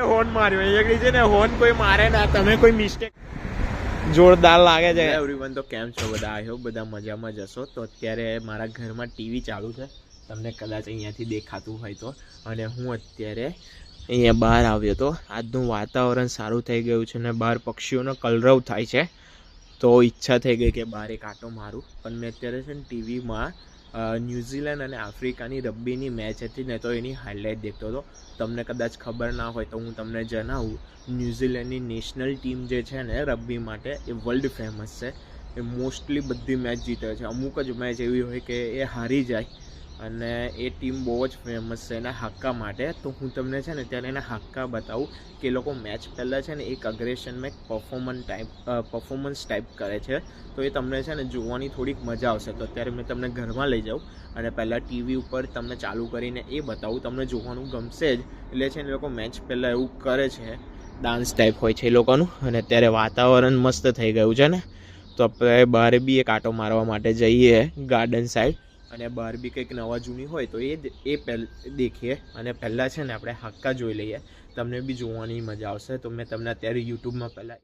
Horn માર્યો એકડી છે ને હોર્ન કોઈ મારે ના તમે કોઈ મિસ્ટેક જોરદાર લાગે છે એવરીવન તો કેમ છો બધા આઈ હોપ બધા મજામાં જ હશો તો અત્યારે મારા ઘરમાં ટીવી ચાલુ છે તમને કદાચ અહીંયાથી દેખાતું હોય તો અને હું અત્યારે અહીંયા બહાર આવ્યો તો આજનું વાતાવરણ સારું થઈ ગયું છે ને બહાર પક્ષીઓનો કલરવ થાય છે તો ઈચ્છા થઈ ગઈ કે બહાર એક આંટો મારું પણ મેં અત્યારે છે ને ટીવીમાં ન્યૂઝીલેન્ડ અને આફ્રિકાની રગ્બીની મેચ હતી ને તો એની હાઇલાઇટ દેખતો હતો તમને કદાચ ખબર ના હોય તો હું તમને જણાવું ન્યૂઝીલેન્ડની નેશનલ ટીમ જે છે ને રગ્બી માટે એ વર્લ્ડ ફેમસ છે એ મોસ્ટલી બધી મેચ જીતે છે અમુક જ મેચ એવી હોય કે એ હારી જાય અને એ ટીમ બહુ જ ફેમસ છે એના હક્કા માટે તો હું તમને છે ને ત્યારે એના હક્કા બતાવું કે એ લોકો મેચ પહેલાં છે ને એક અગ્રેશનમાં એક પરફોર્મન્સ ટાઈપ કરે છે તો એ તમને છે ને જોવાની થોડીક મજા આવશે તો અત્યારે મેં તમને ઘરમાં લઈ જાઉં અને પહેલાં ટીવી ઉપર તમને ચાલુ કરીને એ બતાવું તમને જોવાનું ગમશે જ એટલે છે ને એ લોકો મેચ પહેલાં એવું કરે છે ડાન્સ ટાઈપ હોય છે એ લોકોનું અને અત્યારે વાતાવરણ મસ્ત થઈ ગયું છે ને તો આપણે બહાર બી એક આંટો મારવા માટે જઈએ ગાર્ડન સાઈડ અને બહાર બી કંઈક નવા જૂની હોય તો એ દેખીએ અને પહેલાં છે ને આપણે હક્કા જોઈ લઈએ તમને બી જોવાની મજા આવશે તો મેં તમને અત્યારે યુટ્યુબમાં પહેલાં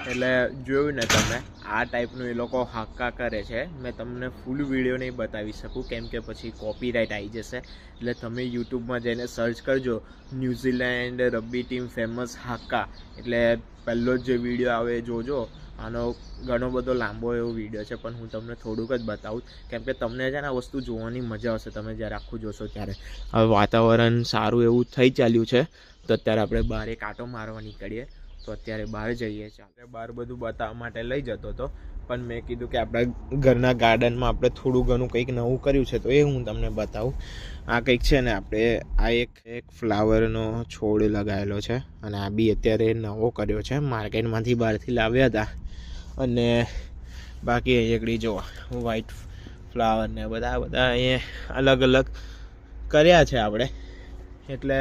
એટલે જોયું ને તમે આ ટાઈપનું એ લોકો હાક્કા કરે છે મેં તમને ફૂલ વિડીયો નહીં બતાવી શકું કેમ કે પછી કોપીરાઇટ આવી જશે એટલે તમે યુટ્યુબમાં જઈને સર્ચ કરજો ન્યૂઝીલેન્ડ રગ્બી ટીમ ફેમસ હાક્કા એટલે પહેલો જ જે વિડીયો આવે એ જોજો આનો ઘણો બધો લાંબો એવો વિડીયો છે પણ હું તમને થોડુંક જ બતાવું કેમ કે તમને છે ને આ વસ્તુ જોવાની મજા આવશે તમે જ્યારે આખું જોશો ત્યારે હવે વાતાવરણ સારું એવું થઈ ચાલ્યું છે તો અત્યારે આપણે બહાર એક આંટો મારવા નીકળીએ તો અત્યારે બહાર જઈએ છીએ આપણે બહાર બધું બતાવવા માટે લઈ જતો હતો પણ મેં કીધું કે આપણા ઘરના ગાર્ડનમાં આપણે થોડું ઘણું કંઈક નવું કર્યું છે તો એ હું તમને બતાવું આ કંઈક છે ને આપણે આ એક ફ્લાવરનો છોડ લગાવેલો છે અને આ બી અત્યારે નવો કર્યો છે માર્કેટમાંથી બહારથી લાવ્યા હતા અને બાકી એકડી જો વ્હાઈટ ફ્લાવર ને બધા અહીંયા અલગ અલગ કર્યા છે આપણે એટલે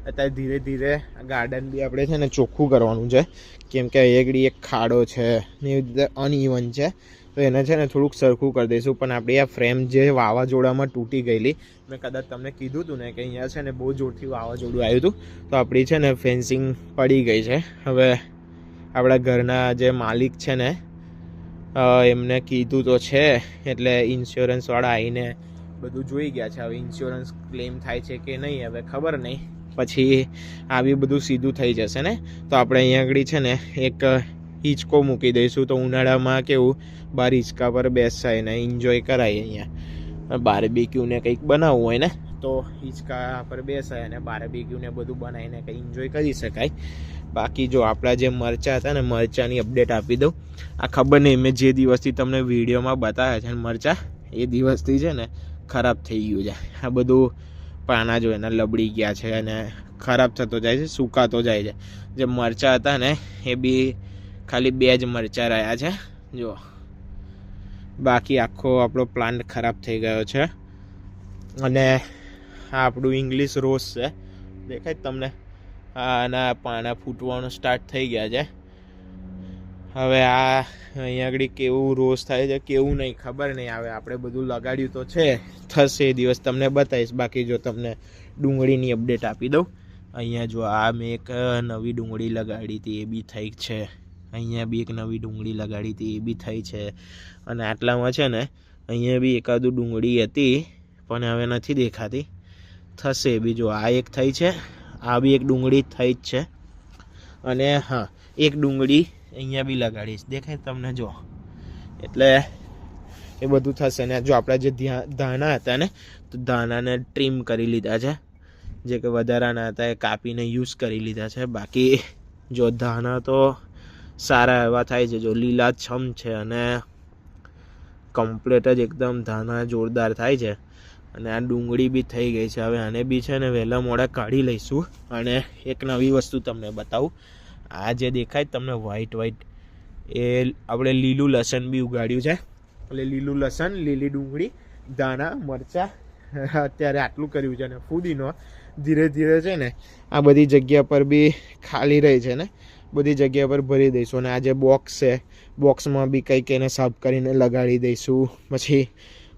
અત્યારે ધીરે ધીરે ગાર્ડન બી આપણે છે ને ચોખ્ખું કરવાનું છે કેમ કે એકડી એક ખાડો છે ને એવી રીતે અનઇવન છે તો એને છે ને થોડુંક સરખું કરી દઈશું પણ આપણી આ ફ્રેમ જે વાવાઝોડામાં તૂટી ગયેલી મેં કદાચ તમને કીધું હતું ને કે અહીંયા છે ને બહુ જોરથી વાવાઝોડું આવ્યું હતું તો આપણી છે ને ફેન્સિંગ પડી ગઈ છે હવે આપણા ઘરના જે માલિક છે ને એમને કીધું તો છે એટલે ઇન્સ્યોરન્સવાળા આવીને બધું જોઈ ગયા છે હવે ઇન્સ્યોરન્સ ક્લેમ થાય છે કે નહીં હવે ખબર નહીં પછી આવી બધું સીધું થઈ જશે ને તો આપણે અહીંયા આગળ છે ને એક હિંચકો મૂકી દઈશું તો ઉનાળામાં કેવું બહાર હિંચકા પર બેસાય ને એન્જોય કરાય અહીંયા બાર્બીક્યુને કંઈક બનાવવું હોય ને તો હિંચકા પર બેસાય અને બાર્બીક્યુને બધું બનાવીને કંઈ એન્જોય કરી શકાય બાકી જો આપણા જે મરચાં હતા ને મરચાંની અપડેટ આપી દઉં આ ખબર નહીં મેં જે દિવસથી તમને વિડીયોમાં બતાવ્યા છે ને મરચાં એ દિવસથી છે ને ખરાબ થઈ ગયું છે આ બધું પાના જો એના લબડી ગયા છે અને ખરાબ થતો જાય છે સુકાતો જાય છે જે મરચાં હતા ને એ બી ખાલી 2 જ મરચાં રહ્યા છે જો બાકી આખો આપણો પ્લાન્ટ ખરાબ થઈ ગયો છે અને આ આપણું ઇંગ્લિશ રોઝ છે દેખાય તમને આના પાના ફૂટવાનું સ્ટાર્ટ થઈ ગયા છે હવે આ અહીંયા આગળ કેવું રોઝ થાય છે કેવું નહીં ખબર નહીં આવે આપણે બધું લગાડ્યું તો છે થશે એ દિવસ તમને બતાવીશ બાકી જો તમને ડુંગળીની અપડેટ આપી દઉં અહીંયા જો આ મેં એક નવી ડુંગળી લગાડી હતી એ બી થઈ છે અહીંયા બી એક નવી ડુંગળી લગાડી હતી એ બી થઈ છે અને આટલામાં છે ને અહીંયા બી એકાદું ડુંગળી હતી પણ હવે નથી દેખાતી થશે બીજું આ એક થઈ છે આ બી એક ડુંગળી થઈ જ છે અને હા એક ડુંગળી અહીંયા બી લગાડીશ દેખાય તમને જો એટલે એ બધું થશે ને જો આપણા જે ધાણા હતા ને તો ધાણાને ટ્રીમ કરી લીધા છે જે કે વધારાના હતા એ કાપીને યુઝ કરી લીધા છે. બાકી જો ધાણા તો સારા એવા થાય છે, જો લીલાછમ છે અને કમ્પ્લીટ જ એકદમ ધાણા જોરદાર થાય છે. અને આ ડુંગળી બી થઈ ગઈ છે. હવે આને બી છે ને વહેલા મોડા કાઢી લઈશું. અને એક નવી વસ્તુ તમને બતાવું, આ જે દેખાય તમને વ્હાઈટ એ આપણે લીલું લસણ બી ઉગાડ્યું છે. એટલે લીલું લસણ, લીલી ડુંગળી, ધાણા, મરચાં, અત્યારે આટલું કર્યું છે. અને ફુદીનો ધીરે ધીરે છે ને આ બધી જગ્યા પર બી ખાલી રહી છે ને બધી જગ્યા પર ભરી દઈશું. અને આ જે બોક્સ છે, બોક્સમાં બી કંઈક એને સાફ કરીને લગાડી દઈશું. પછી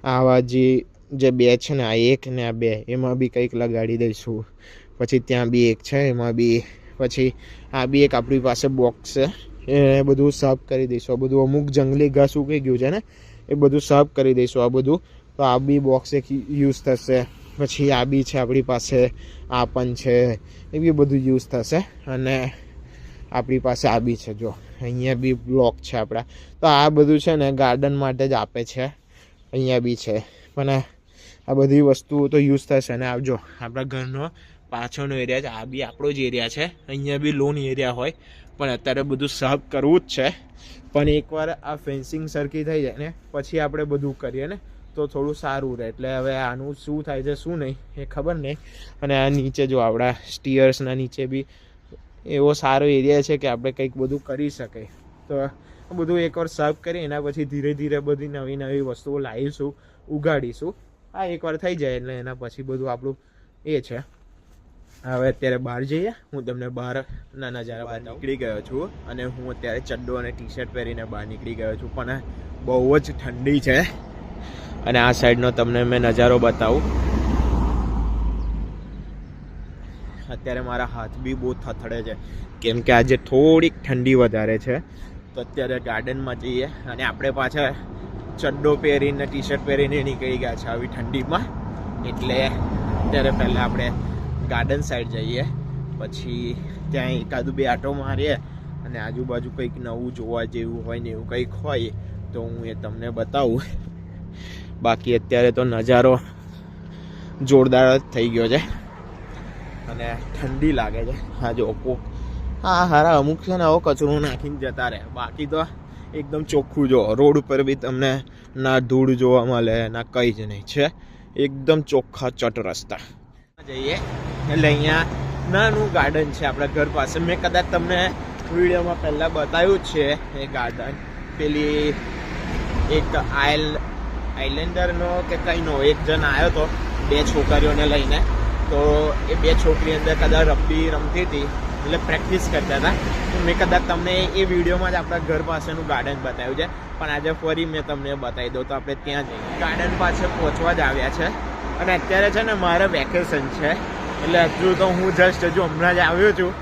આવા જે બે છે ને, આ એક ને આ બે, એમાં બી કંઈક લગાડી દઈશું. પછી ત્યાં બી એક છે, એમાં બી. પછી આ બી એક આપણી પાસે બોક્સ છે, એ બધું સાફ કરી દઈશું. આ બધું અમુક જંગલી ઘાસ ઉગી ગયું છે ને, એ બધું સાફ કરી દઈશું આ બધું. તો આ બી બોક્સ એક યુઝ થશે. પછી આ બી છે આપણી પાસે, આ પણ છે, એ બી બધું યુઝ થશે. અને આપણી પાસે આ બી છે, જો અહીંયા બી બ્લોક છે આપણા. તો આ બધું છે ને ગાર્ડન માટે જ આપે છે. અહીંયા બી છે, પણ આ બધી વસ્તુઓ તો યુઝ થશે. અને આવજો આપણા ઘરનો પાછળનો એરિયા છે, આ બી આપણો જ એરિયા છે. અહીંયા બી લોન એરિયા હોય, પણ અત્યારે બધું સાફ કરવું જ છે. પણ એકવાર આ ફેન્સિંગ સરખી થઈ જાય ને પછી આપણે બધું કરીએ ને તો થોડું સારું રહે. એટલે હવે આનું શું થાય છે શું નહીં એ ખબર નહીં. અને આ નીચે જો આપણા સ્ટીયર્સના નીચે બી એવો સારો એરિયા છે કે આપણે કંઈક બધું કરી શકાય. તો બધું એકવાર સાફ કરી એના પછી ધીરે ધીરે બધી નવી નવી વસ્તુઓ લાવીશું, ઉગાડીશું. આ એકવાર થઈ જાય એટલે એના પછી બધું આપણું એ છે. હવે અત્યારે બહાર જઈએ, હું તમને બહારના નજારા બહાર નીકળી ગયો છું. અને હું અત્યારે ચડ્ડો અને ટી શર્ટ પહેરીને બહાર નીકળી ગયો છું. પણ બહુ જ ઠંડી છે. અને આ સાઈડનો તમને મેં નજારો બતાવું. અત્યારે મારા હાથ બી બહુ થથડે છે, કેમ કે આજે થોડીક ઠંડી વધારે છે. તો અત્યારે ગાર્ડનમાં જઈએ. અને આપણે પાછા ચડ્ડો પહેરીને ટી શર્ટ પહેરીને નીકળી ગયા છે આવી ઠંડીમાં. એટલે અત્યારે પહેલાં આપણે ગાર્ડન સાઈડ જઈએ, પછી ત્યાં એકાદું બે આટો મારીએ. અને આજુબાજુ કંઈક નવું જોવા જેવું હોય ને એવું કંઈક હોય તો હું એ તમને બતાવું. બાકી અત્યારે તો નજારો જોરદાર જ થઈ ગયો છે અને ઠંડી લાગે છે. હા જો હા હારા અમુક છે ને આવો કચરો નાખીને જતા રહે. બાકી તો એકદમ ચોખ્ખું જો રોડ ઉપર બી તમને ના ધૂળ જોવા મળે ના કંઈ જ નહીં છે. એકદમ ચોખ્ખા ચટ રસ્તા જઈએ. એટલે અહીંયા નાનું ગાર્ડન છે આપણા ઘર પાસે. મેં કદાચ તમને વિડીયોમાં પહેલાં બતાવ્યું જ છે એ ગાર્ડન. પેલી એક આઇલેન્ડરનો કે કંઈનો એક જણ આવ્યો હતો 2 છોકરીઓને લઈને. તો એ 2 છોકરી અંદર કદાચ રબ્બી રમતી હતી, એટલે પ્રેક્ટિસ કરતા હતા. તો મેં કદાચ તમને એ વિડીયોમાં જ આપણા ઘર પાસેનું ગાર્ડન બતાવ્યું છે. પણ આજે ફરી મેં તમને બતાવી દઉં. તો આપણે ત્યાં જઈએ. ગાર્ડન પાસે પહોંચવા જ આવ્યા છે. અને અત્યારે છે ને મારે વેકેશન છે. એટલે હજુ તો હું જસ્ટ હમણાં જ આવ્યો છું,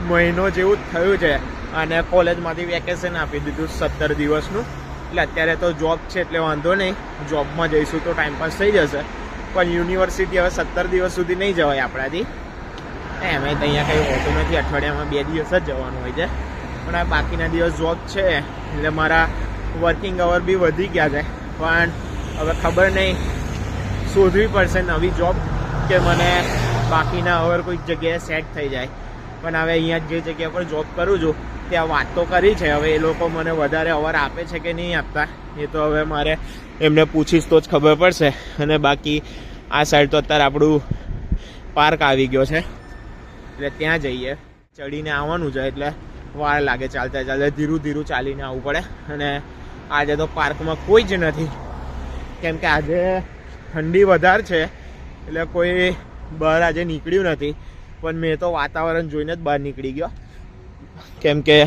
મહિનો જેવું જ થયું છે. અને કોલેજમાંથી વેકેશન આપી દીધું 17 દિવસનું. એટલે અત્યારે તો જોબ છે એટલે વાંધો નહીં, જોબમાં જઈશું તો ટાઈમપાસ થઈ જશે. પણ યુનિવર્સિટી હવે 17 દિવસ સુધી નહીં જવાય આપણાથી. એમાં તો અહીંયા કંઈ હોતું નથી, અઠવાડિયામાં 2 દિવસ જ જવાનું હોય છે. પણ આ બાકીના દિવસ જોબ છે એટલે મારા વર્કિંગ અવર બી વધી ગયા છે. પણ હવે ખબર નહીં, શોધવી પડશે નવી જોબ કે મને બાકીના અવર કોઈક જગ્યાએ સેટ થઈ જાય. પણ હવે અહીંયા જે જગ્યા પર જોબ કરું છું ત્યાં વાત તો કરી છે. હવે એ લોકો મને વધારે અવર આપે છે કે નહીં આપતા એ તો હવે મારે એમને પૂછીશ તો જ ખબર પડશે. અને બાકી આ સાઈડ તો અત્યારે આપણું પાર્ક આવી ગયો છે એટલે ત્યાં જઈએ. ચડીને આવવાનું છે એટલે વાર લાગે, ચાલતા ચાલતા ધીરું ધીરું ચાલીને આવવું પડે. અને આજે તો પાર્કમાં કોઈ જ નથી, કેમ કે આજે ઠંડી વધારે છે એટલે કોઈ બહાર આજે નીકળ્યું નથી. પણ મેં તો વાતાવરણ જોઈને જ બહાર નીકળી ગયો, કેમ કે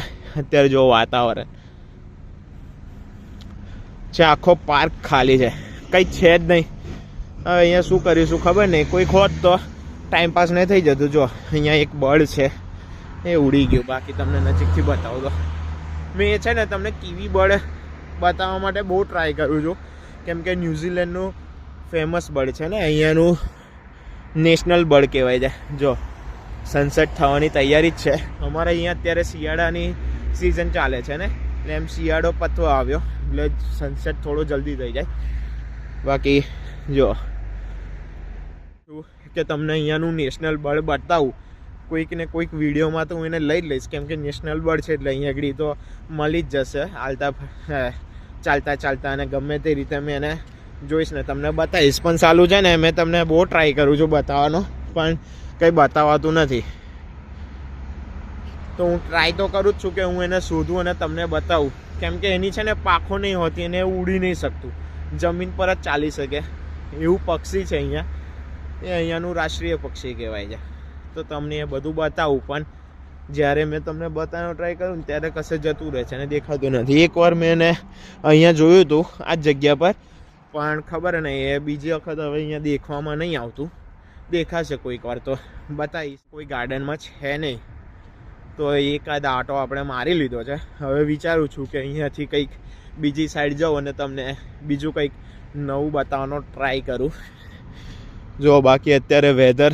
અત્યારે જો વાતાવરણ છે, આખો પાર્ક ખાલી છે, કંઈ છે જ નહીં. હવે અહીંયા શું કરીશું ખબર નહીં. કોઈક હોત તો ટાઈમપાસ નહીં થઈ જતું. જો અહીંયા એક બર્ડ છે એ ઉડી ગયું. બાકી તમને નજીકથી બતાવું તો મેં છે ને તમને કીવી બર્ડ બતાવવા માટે બહુ ટ્રાય કરું છું, કેમ કે ન્યૂઝીલેન્ડનું ફેમસ બર્ડ છે ને, અહીંયાનું નેશનલ બર્ડ કહેવાય છે. જો સનસેટ થવાની તૈયારી જ છે. અમારે અહીંયા અત્યારે શિયાળાની સિઝન ચાલે છે ને, એટલે એમ શિયાળો પતવા આવ્યો એટલે સનસેટ થોડો જલ્દી થઈ જાય. બાકી જો કે તમને અહીંયાનું નેશનલ બર્ડ બતાવું કોઈક ને કોઈક વિડીયોમાં તો હું એને લઈ જ લઈશ, કેમ કે નેશનલ બર્ડ છે એટલે અહીંયા આગળ તો મળી જ જશે ચાલતા ચાલતા, અને ગમે તે રીતે મેં એને જોઈશ ને તમને બતાવીશ. પણ સાલું છે ને મેં તમને બહુ ટ્રાય કરું છું બતાવવાનો, પણ કંઈ બતાવાતું નથી. તો હું ટ્રાય તો કરું જ છું કે હું એને શોધું અને તમને બતાવું, કેમ કે એની છે ને પાંખો નહીં હોતી, એને ઉડી નહીં શકતું, જમીન પર જ ચાલી શકે એવું પક્ષી છે અહીંયા. એ અહીંયાનું રાષ્ટ્રીય પક્ષી કહેવાય છે. તો તમને એ બધું બતાવું, પણ જ્યારે મેં તમને બતાવવાનો ટ્રાય કરું ને ત્યારે કશે જતું રહે છે અને દેખાતું નથી. એકવાર મેં એને અહીંયા જોયું હતું આ જ જગ્યા પર, પણ ખબર નહીં એ બીજી વખત હવે અહીંયા દેખવામાં નહીં આવતું. દેખાશે કોઈક વાર તો બતાવીશ. કોઈ ગાર્ડનમાં છે નહીં તો એકાદ આટો આપણે મારી લીધો છે. હવે વિચારું છું કે અહીંયાથી કંઈક બીજી સાઈડ જાઉં અને તમને બીજું કંઈક નવું બતાવવાનો ટ્રાય કરું. જો બાકી અત્યારે વેધર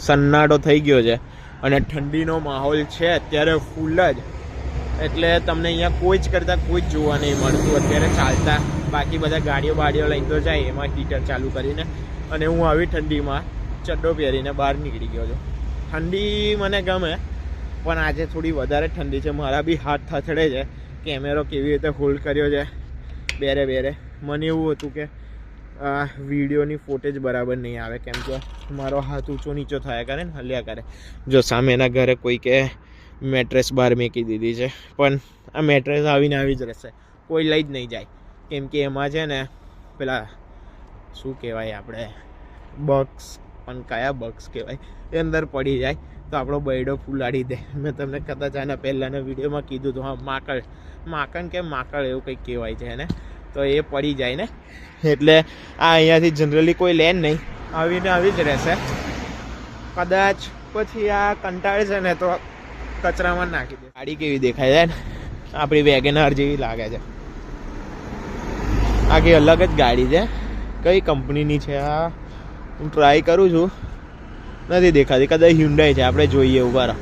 સન્નાટો થઈ ગયો છે અને ઠંડીનો માહોલ છે અત્યારે ફૂલ જ, એટલે તમને અહીંયા કોઈ જ કરતાં કોઈ જ જોવા નહીં મળતું અત્યારે ચાલતા. બાકી બધા ગાડીઓ લઈને તો જાય એમાં હીટર ચાલુ કરીને, અને હું આવી ઠંડીમાં ચડ્ડો પહેરીને બહાર નીકળી ગયો છું. ઠંડી મને ગમે, પણ આજે થોડી વધારે ઠંડી છે. મારા બી હાથ થથડે છે, કેમેરો કેવી રીતે હોલ્ડ કર્યો છે બેરે. મને એવું હતું કે વિડીયોની ફોટેજ બરાબર નહીં આવે, કેમ કે મારો હાથ ઊંચો નીચો થયા કરે ને હલ્યા કરે. જો સામેના ઘરે કોઈકે મેટ્રેસ બહાર મૂકી દીધી છે, પણ આ મેટ્રેસ આવીને આવી જ રહેશે, કોઈ લઈ જ નહીં જાય, કેમ કે એમાં છે ને પેલા શું કહેવાય આપણે બગ્સ, પણ કયા બગ્સ કહેવાય, એ અંદર પડી જાય તો આપણો બૈડો ફૂલાડી દે. મેં તમને કદાચ આના પહેલાંના વિડીયોમાં કીધું હતું. હા, માકડ એવું કંઈક કહેવાય છે એને, તો એ પડી જાય ને, એટલે આ અહીંયાથી જનરલી કોઈ લે નહીં, આવીને આવી જ રહેશે. કદાચ પછી આ કંટાળે છે ને તો કચરામાં નાખી દે. ગાડી કેવી દેખાય છે ને, આપણી વેગેનાર જેવી લાગે છે. આ કંઈ અલગ જ ગાડી છે. કઈ કંપનીની છે આ હું ટ્રાય કરું છું, નથી દેખાતી. કદાચ હ્યુન્ડાઈ છે, આપણે જોઈએ. ઉભા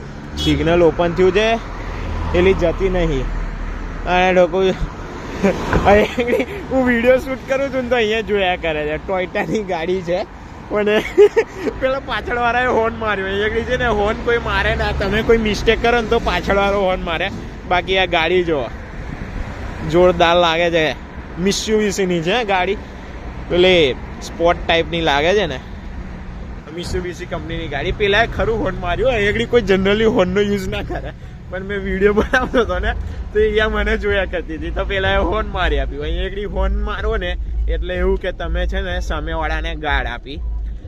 સિગ્નલ ઓપન થયું છે, એલી જતી નહીં. અને લોકો હું વિડીયો શૂટ કરું છું ને તો અહીંયા જોયા કરે છે. ટોયટાની ગાડી છે, પણ પેલા પાછળવાળાએ હોર્ન માર્યો. અહીંયા છે ને હોર્ન કોઈ મારે ના, તમે કોઈ મિસ્ટેક કરો ને તો પાછળવાળો હોર્ન મારે. બાકી આ ગાડી જો જોરદાર લાગે છે. મિત્સુબિશીની છે ગાડી, પેલી સ્પોર્ટ ટાઈપની લાગે છે ને, મિત્સુબિશી કંપનીની ગાડી. પેલા ખરું હોર્ન માર્યું. અહીંયા કોઈ જનરલી હોર્નનો યુઝ ના કરે, પણ મેં વિડીયો બનાવતો હતો ને તો અહીંયા મને જોયા કરતી હતી, તો પેલા એ હોર્ન મારી આપ્યું. અહીંયા હોર્ન મારો ને એટલે એવું કે તમે છે ને સામેવાળાને ગાર્ડ આપી.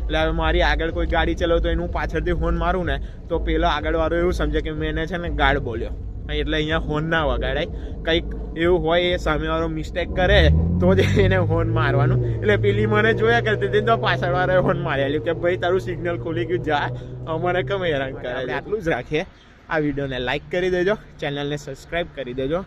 એટલે હવે મારી આગળ કોઈ ગાડી ચલાવ તો એનું પાછળથી હોર્ન મારું ને તો પેલો આગળવાળો એવું સમજે કે મેં એને છે ને ગાર્ડ બોલ્યો, એટલે અહીંયા હોર્ન ના વગાડાય. કંઈક એવું હોય એ સામેવાળો મિસ્ટેક કરે તો જ એને હોર્ન મારવાનું. એટલે પેલી મને જોયા કરતી હતી તો પાછળવાળાએ હોર્ન મારેલું કે ભાઈ તારું સિગ્નલ ખોલી ગયું, જા, અમારે કેમ હેરાન કરે. આટલું જ રાખીએ. આ વિડીયોને લાઇક કરી દેજો, ચેનલને સબસ્ક્રાઈબ કરી દેજો.